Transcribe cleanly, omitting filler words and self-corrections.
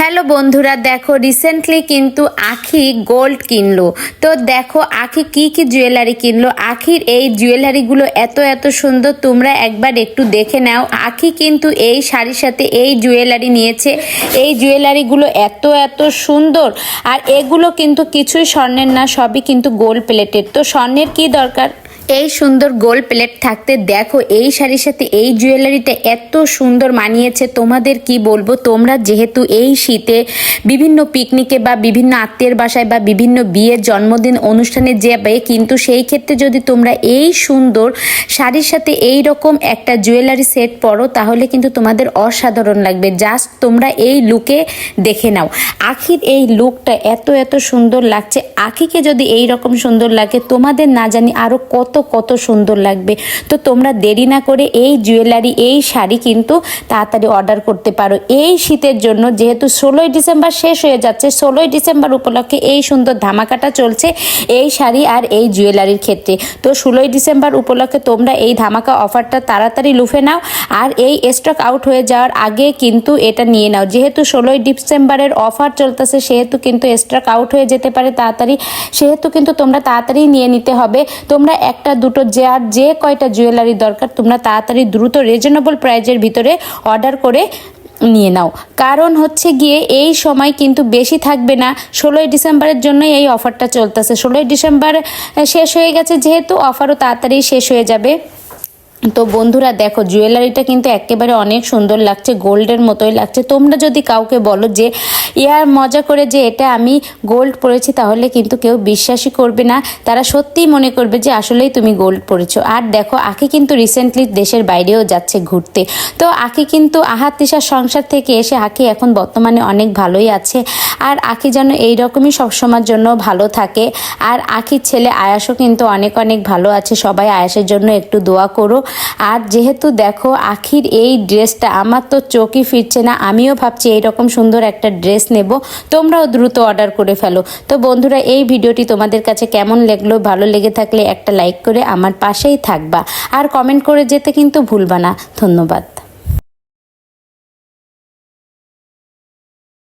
Hello বন্ধুরা, দেখো recently কিন্তু আখি গোল্ড কিনলো। তো দেখো আখি কি কি জুয়েলারি কিনলো। আখির এই জুয়েলারিগুলো এত এত সুন্দর, তোমরা একবার একটু দেখে নাও। আখি কিন্তু এই শাড়ির সাথে এই জুয়েলারি নিয়েছে। এই জুয়েলারিগুলো এত এত সুন্দর, আর এগুলো কিন্তু কিছুই স্বর্ণের না, সবই কিন্তু গোল্ড প্লেটেড। তো স্বর্ণের কি দরকার, এই সুন্দর গোল্ড প্লেট থাকতে। দেখো এই শাড়ির সাথে এই জুয়েলারিটা এত সুন্দর মানিয়েছে, তোমাদের কি বলবো। তোমরা যেহেতু এই শীতে বিভিন্ন পিকনিকে বা বিভিন্ন আত্মীয়ের বাসায় বা বিভিন্ন বিয়ের জন্মদিন অনুষ্ঠানে যাবে, কিন্তু সেই ক্ষেত্রে যদি তোমরা এই সুন্দর শাড়ির সাথে এই রকম একটা জুয়েলারি সেট পরো, তাহলে কিন্তু তোমাদের অসাধারণ লাগবে। জাস্ট তোমরা এই লুকে দেখে নাও। আখির এই লুকটা এত এত সুন্দর লাগছে। আখিকে যদি এই রকম সুন্দর লাগে, তোমাদের না জানি আরও কত কত সুন্দর লাগবে। তো তোমরা দেরি না করে এই জুয়েলারি এই শাড়ি কিন্তু তাড়াতাড়ি অর্ডার করতে পারো এই শীতের জন্য। যেহেতু 16ই ডিসেম্বর শেষ হয়ে যাচ্ছে, 16ই ডিসেম্বর উপলক্ষে এই সুন্দর ধামাকাটা চলছে এই শাড়ি আর এই জুয়েলারির ক্ষেত্রে। তো 16ই ডিসেম্বর উপলক্ষে তোমরা এই ধামাকা অফারটা তাড়াতাড়ি লুফে নাও, আর এই স্টক আউট হয়ে যাওয়ার আগে কিন্তু এটা নিয়ে নাও। যেহেতু 16ই ডিসেম্বরের অফার চলতেছে, সেহেতু কিন্তু স্টক আউট হয়ে যেতে পারে তাড়াতাড়ি, সেহেতু কিন্তু তোমরা তাড়াতাড়ি নিয়ে নিতে হবে। তোমরা একটা দুটো যে কয়টা জুয়েলারি দরকার, তোমরা তাড়াতাড়ি দ্রুত রিজনেবল প্রাইজের ভিতরে অর্ডার করে নিয়ে নাও। কারণ হচ্ছে গিয়ে এই সময় কিন্তু বেশি থাকবে না, 16ই ডিসেম্বরের জন্য এই অফারটা চলতেছে। 16ই ডিসেম্বর শেষ হয়ে গেছে, যেহেতু অফারও তাড়াতাড়ি শেষ হয়ে যাবে। তো বন্ধুরা দেখো, জুয়েলারিটা কিন্তু একেবারে অনেক সুন্দর লাগছে, গোল্ডের মতোই লাগছে। তোমরা যদি কাউকে বলো যে ইয়ার মজা করে যে এটা আমি গোল্ড পরেছি, তাহলে কিন্তু কেউ বিশ্বাসই করবে না। তারা সত্যিই মনে করবে যে আসলেই তুমি গোল্ড পরেছো। আর দেখো আখি কিন্তু রিসেন্টলি দেশের বাইরেও যাচ্ছে ঘুরতে। তো আখি কিন্তু আহাত তিশার সংসার থেকে এসে আখি এখন বর্তমানে অনেক ভালোই আছে। আর আখি যেন এইরকমই সবসময়ের জন্য ভালো থাকে। আর আখির ছেলে আয়াসও কিন্তু অনেক অনেক ভালো আছে। সবাই আয়াসের জন্য একটু দোয়া করো। আর যেহেতু দেখো আখির এই ড্রেসটা আমার তো চোখই ফিরছে না, আমিও ভাবছি এইরকম সুন্দর একটা ড্রেস নেব। তোমরাও দ্রুত অর্ডার করে ফেলো। তো বন্ধুরা, এই ভিডিওটি তোমাদের কাছে কেমন লাগলো, ভালো লেগে থাকলে একটা লাইক করে আমার পাশেই থাকবা, আর কমেন্ট করে যেতে কিন্তু ভুলবা না। ধন্যবাদ।